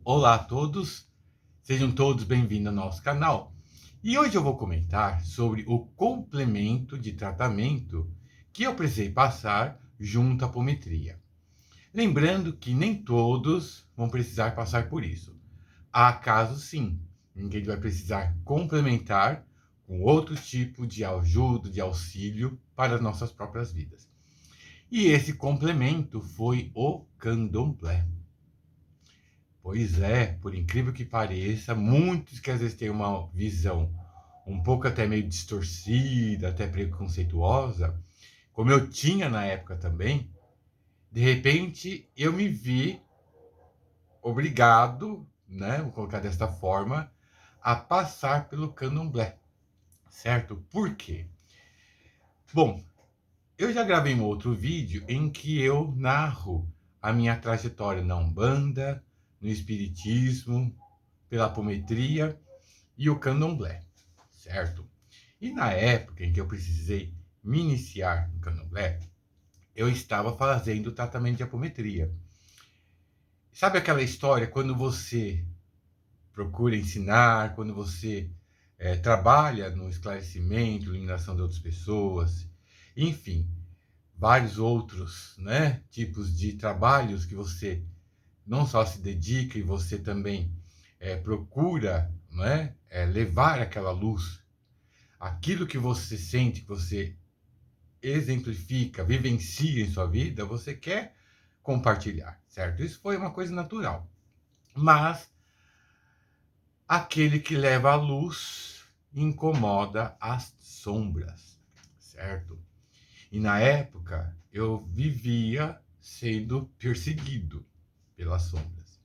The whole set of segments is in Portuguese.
Olá a todos, sejam todos bem-vindos ao nosso canal. E hoje eu vou comentar sobre o complemento de tratamento que eu precisei passar junto à apometria. Lembrando que nem todos vão precisar passar por isso. Há casos sim, em que ele vai precisar complementar com outro tipo de ajuda, de auxílio para as nossas próprias vidas. E esse complemento foi o candomblé. Pois é, por incrível que pareça, muitos que às vezes têm uma visão um pouco até meio distorcida, até preconceituosa, como eu tinha na época também, de repente eu me vi obrigado, né, vou colocar desta forma, a passar pelo candomblé, certo? Por quê? Bom, eu já gravei um outro vídeo em que eu narro a minha trajetória na Umbanda, no Espiritismo, pela apometria e o candomblé, certo? E na época em que eu precisei me iniciar no candomblé, eu estava fazendo tratamento de apometria. Sabe aquela história quando você procura ensinar, quando você trabalha no esclarecimento, iluminação de outras pessoas, enfim, vários outros, né, tipos de trabalhos que você não só se dedica e você também procura, né, levar aquela luz, aquilo que você sente, que você exemplifica, vivencia em sua vida, você quer compartilhar, certo? Isso foi uma coisa natural. Mas aquele que leva a luz incomoda as sombras, certo? E na época eu vivia sendo perseguido pelas sombras.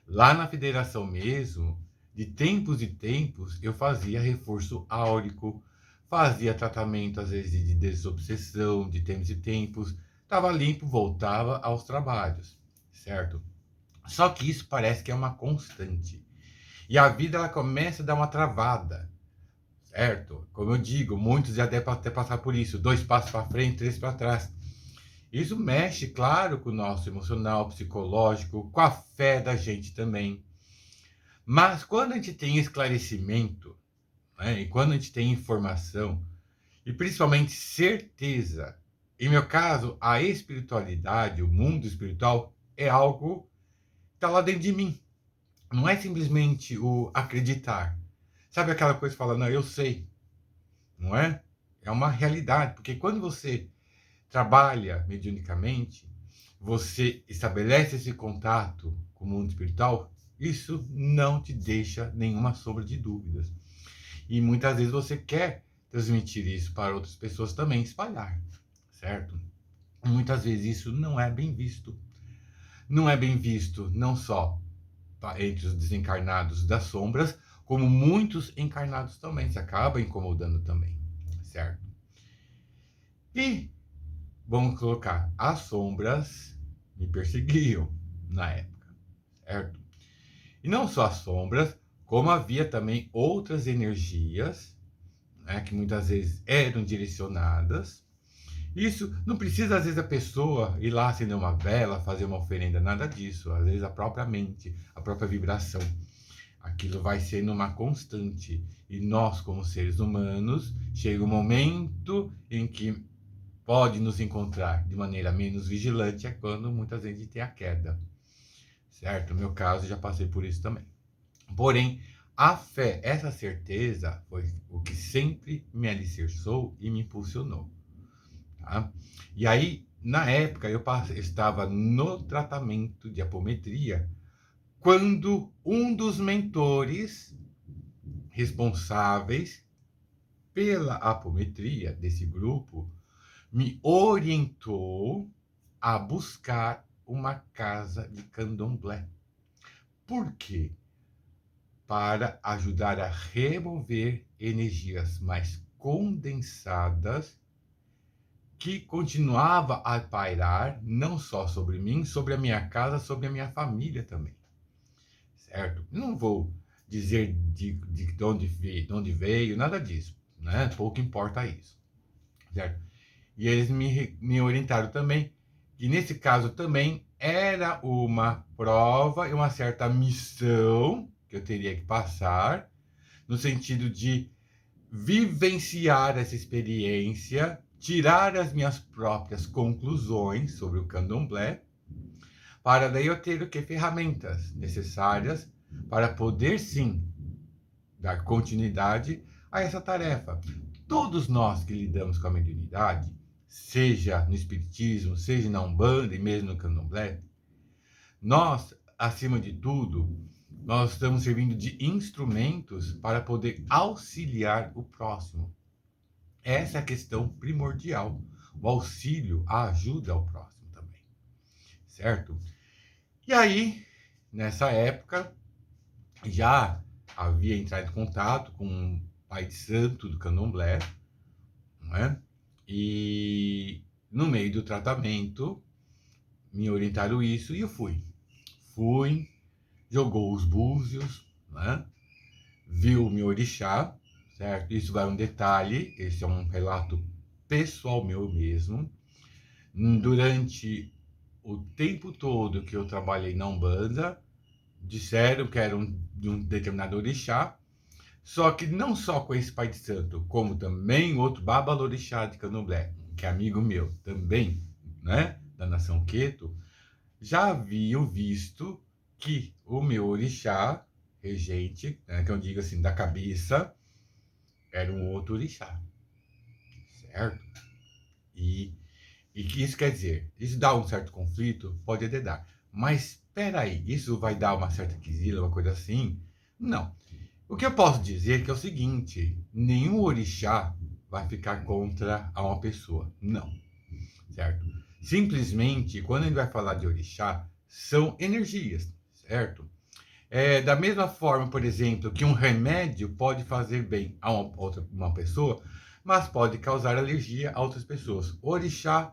Lá na federação mesmo, de tempos em tempos, eu fazia reforço áurico, fazia tratamento às vezes de desobsessão, de tempos em tempos, estava limpo, voltava aos trabalhos, certo? Só que isso parece que é uma constante. E a vida ela começa a dar uma travada, certo? Como eu digo, muitos já devem até passar por isso, 2 passos para frente, 3 para trás. Isso mexe, claro, com o nosso emocional, psicológico, com a fé da gente também. Mas quando a gente tem esclarecimento, né, e quando a gente tem informação, e principalmente certeza, em meu caso, a espiritualidade, o mundo espiritual, é algo que está lá dentro de mim. Não é simplesmente o acreditar. Sabe aquela coisa que fala, não, eu sei, não é? É uma realidade, porque quando você trabalha mediunicamente, você estabelece esse contato com o mundo espiritual, isso não te deixa nenhuma sombra de dúvidas. E muitas vezes você quer transmitir isso para outras pessoas também, espalhar, certo? Muitas vezes isso não é bem visto. Não é bem visto não só entre os desencarnados das sombras, como muitos encarnados também, se acaba incomodando também, certo? E vamos colocar, as sombras me perseguiam na época, certo? E não só as sombras, como havia também outras energias, né, que muitas vezes eram direcionadas. Isso não precisa, às vezes, a pessoa ir lá acender uma vela, fazer uma oferenda, nada disso. Às vezes a própria mente, a própria vibração, aquilo vai sendo uma constante. E nós, como seres humanos, chega um momento em que pode nos encontrar de maneira menos vigilante, é quando muitas vezes tem a queda, certo? No meu caso, já passei por isso também. Porém, a fé, essa certeza, foi o que sempre me alicerçou e me impulsionou, tá? E aí, na época, eu estava no tratamento de apometria, quando um dos mentores responsáveis pela apometria desse grupo me orientou a buscar uma casa de candomblé. Por quê? Para ajudar a remover energias mais condensadas que continuava a pairar não só sobre mim, sobre a minha casa, sobre a minha família também, certo? Não vou dizer de onde veio, nada disso, né? Pouco importa isso, certo? E eles me orientaram também, que nesse caso também era uma prova e uma certa missão que eu teria que passar, no sentido de vivenciar essa experiência, tirar as minhas próprias conclusões sobre o candomblé, para daí eu ter o que? Ferramentas necessárias para poder sim dar continuidade a essa tarefa. Todos nós que lidamos com a mediunidade, seja no espiritismo, seja na Umbanda e mesmo no candomblé, nós, acima de tudo, nós estamos servindo de instrumentos para poder auxiliar o próximo. Essa é a questão primordial. O auxílio, a ajuda ao próximo também, certo? E aí, nessa época, já havia entrado em contato com um pai de santo do candomblé, não é? E no meio do tratamento, me orientaram isso e eu fui. Fui, jogou os búzios, né? Viu o meu orixá, certo? Isso vai um detalhe, esse é um relato pessoal meu mesmo. Durante o tempo todo que eu trabalhei na Umbanda, disseram que era de um determinado orixá, só que não só com esse pai de santo, como também outro babalorixá de candomblé, que é amigo meu também, né, da nação Queto, já haviam visto que o meu orixá regente, né, que eu digo assim, da cabeça, era um outro orixá, certo? E que isso quer dizer, isso dá um certo conflito? Pode até dar. Mas espera aí, isso vai dar uma certa quisila, uma coisa assim? Não. O que eu posso dizer é que é o seguinte, nenhum orixá vai ficar contra a uma pessoa. Não. Certo? Simplesmente, quando a gente vai falar de orixá, são energias, certo? Da mesma forma, por exemplo, que um remédio pode fazer bem a uma pessoa, mas pode causar alergia a outras pessoas. Orixá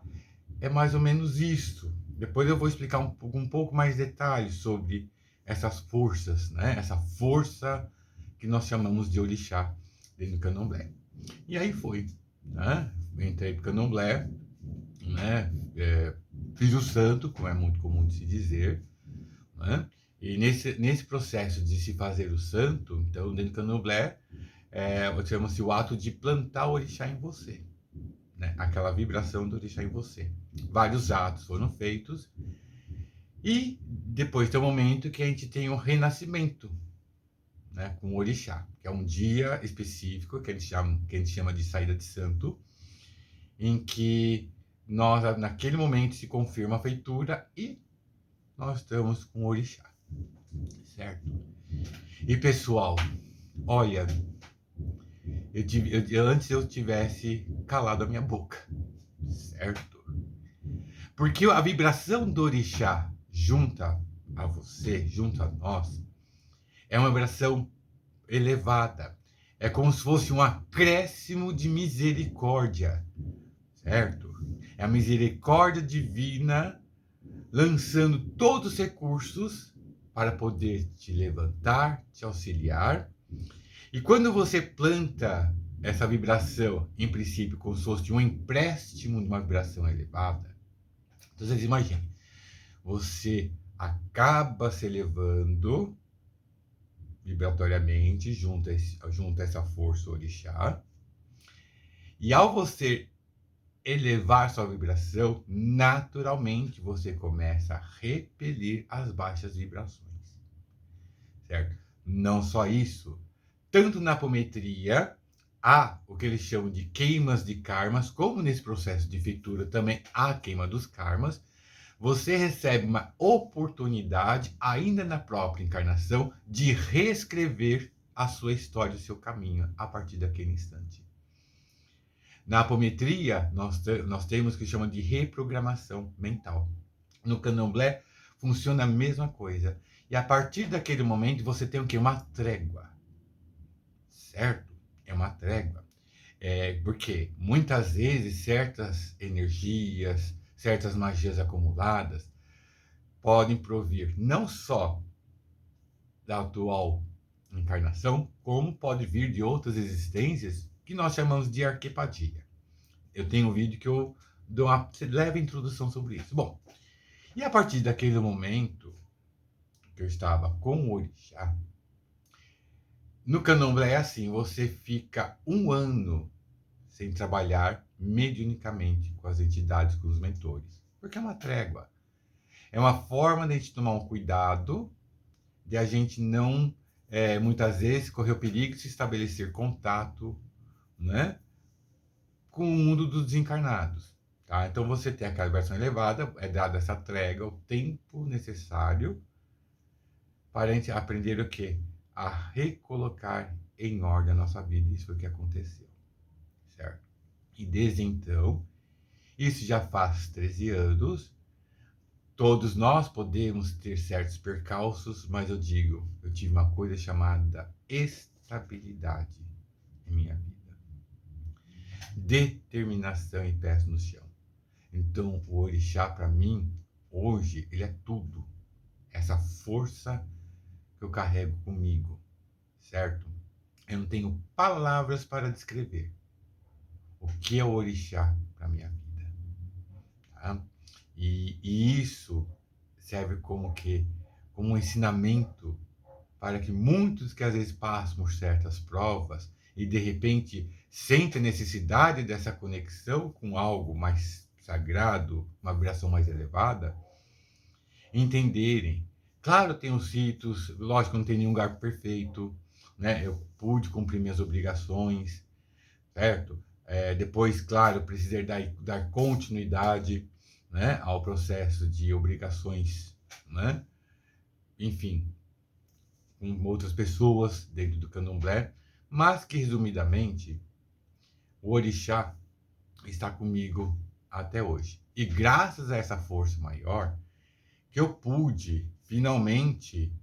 é mais ou menos isso. Depois eu vou explicar um pouco mais detalhes sobre essas forças, né? Essa força que nós chamamos de orixá dentro do candomblé. E aí foi, né? Entrei pro candomblé, né? Fiz o santo, como é muito comum de se dizer, né? E nesse processo de se fazer o santo, então, dentro do candomblé, chama-se o ato de plantar o orixá em você, né? Aquela vibração do orixá em você. Vários atos foram feitos e depois tem um momento que a gente tem um renascimento, né, com o orixá, que é um dia específico que a gente chama de saída de santo, em que nós, naquele momento, se confirma a feitura e nós estamos com o orixá, certo? E pessoal, olha, antes eu tivesse calado a minha boca, certo? Porque a vibração do orixá junta a você, junto a nós, é uma vibração elevada. É como se fosse um acréscimo de misericórdia, certo? É a misericórdia divina lançando todos os recursos para poder te levantar, te auxiliar. E quando você planta essa vibração, em princípio, como se fosse um empréstimo de uma vibração elevada, então vocês imaginem, você acaba se elevando vibratoriamente junto a essa força orixá, e ao você elevar sua vibração, naturalmente você começa a repelir as baixas vibrações, certo? Não só isso, tanto na apometria há o que eles chamam de queimas de karmas, como nesse processo de feitura também há a queima dos karmas. Você recebe uma oportunidade, ainda na própria encarnação, de reescrever a sua história, o seu caminho, a partir daquele instante. Na apometria, nós temos o que chama de reprogramação mental. No candomblé, funciona a mesma coisa. E a partir daquele momento, você tem o quê? Uma trégua. Certo? É uma trégua. Porque muitas vezes certas energias, certas magias acumuladas podem provir não só da atual encarnação, como pode vir de outras existências que nós chamamos de arquepadia. Eu tenho um vídeo que eu dou uma leve introdução sobre isso. Bom, E a partir daquele momento que eu estava com o orixá, no candomblé é assim, você fica um ano sem trabalhar mediunicamente com as entidades, com os mentores. Porque é uma trégua. É uma forma de a gente tomar um cuidado, de a gente não, muitas vezes, correr o perigo de se estabelecer contato, né, com o mundo dos desencarnados. Tá? Então, você tem aquela vibração elevada, é dada essa trégua, o tempo necessário para a gente aprender o quê? A recolocar em ordem a nossa vida. Isso foi o que aconteceu, certo? E desde então, isso já faz 13 anos, todos nós podemos ter certos percalços, mas eu digo, eu tive uma coisa chamada estabilidade em minha vida. Determinação e pés no chão. Então, o orixá, para mim, hoje, ele é tudo. Essa força que eu carrego comigo, certo? Eu não tenho palavras para descrever o que é o orixá para minha vida. Tá? E isso serve como que como um ensinamento para que muitos que às vezes passam por certas provas e de repente sentem a necessidade dessa conexão com algo mais sagrado, uma vibração mais elevada, entenderem. Claro, tem os ritos, lógico, não tem nenhum lugar perfeito, né? Eu pude cumprir minhas obrigações, certo? Depois, claro, precisei dar continuidade, né, ao processo de obrigações, né? Enfim, com outras pessoas dentro do candomblé, mas que, resumidamente, o orixá está comigo até hoje. E graças a essa força maior, que eu pude, finalmente,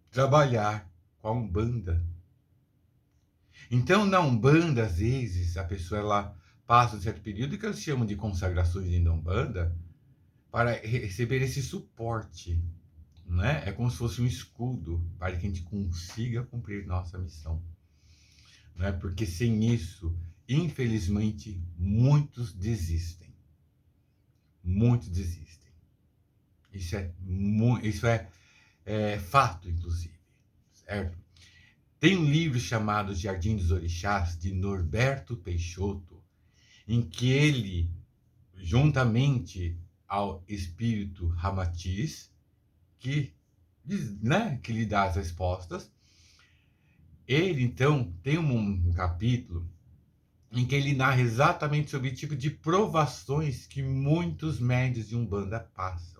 trabalhar com a Umbanda. Então, na Umbanda, às vezes, a pessoa ela passa um certo período que eles chamam de consagrações dentro da Umbanda para receber esse suporte, né? É como se fosse um escudo para que a gente consiga cumprir nossa missão, né? Porque sem isso, infelizmente, muitos desistem. Muitos desistem. Isso é fato, inclusive, certo? Tem um livro chamado Jardim dos Orixás, de Norberto Peixoto, em que ele, juntamente ao espírito Ramatiz, que, né, que lhe dá as respostas, ele, então, tem um capítulo em que ele narra exatamente sobre o tipo de provações que muitos médios de Umbanda passam.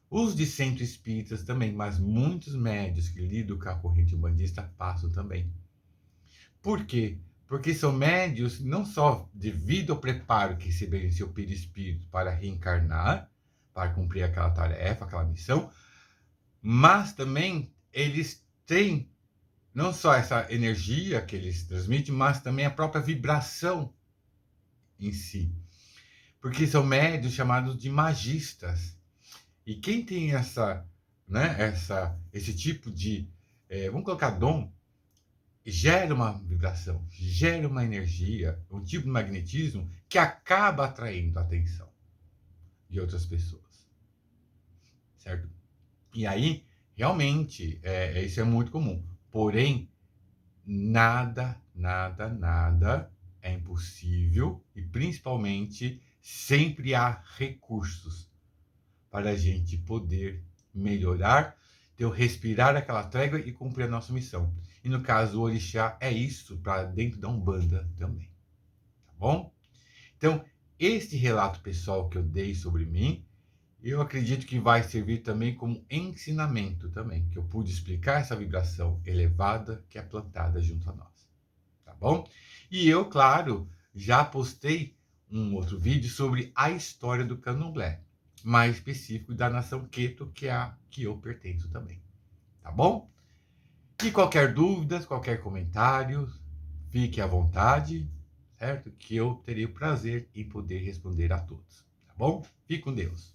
Os de centro espíritas também, mas muitos médios que lidam com a corrente umbandista passam também. Por quê? Porque são médios não só devido ao preparo que receberam em seu perispírito para reencarnar, para cumprir aquela tarefa, aquela missão, mas também eles têm não só essa energia que eles transmitem, mas também a própria vibração em si. Porque são médios chamados de magistas. E quem tem esse tipo de, vamos colocar dom, gera uma vibração, gera uma energia, um tipo de magnetismo que acaba atraindo a atenção de outras pessoas, certo? E aí, realmente, isso é muito comum. Porém, nada é impossível e, principalmente, sempre há recursos para a gente poder melhorar, respirar aquela trégua e cumprir a nossa missão. E no caso, o orixá é isso para dentro da Umbanda também. Tá bom? Então, este relato pessoal que eu dei sobre mim, eu acredito que vai servir também como ensinamento também, que eu pude explicar essa vibração elevada que é plantada junto a nós. Tá bom? E eu, claro, já postei um outro vídeo sobre a história do candomblé, mais específico da nação Queto, que é a que eu pertenço também. Tá bom? E qualquer dúvida, qualquer comentário, fique à vontade, certo? Que eu terei o prazer em poder responder a todos. Tá bom? Fique com Deus.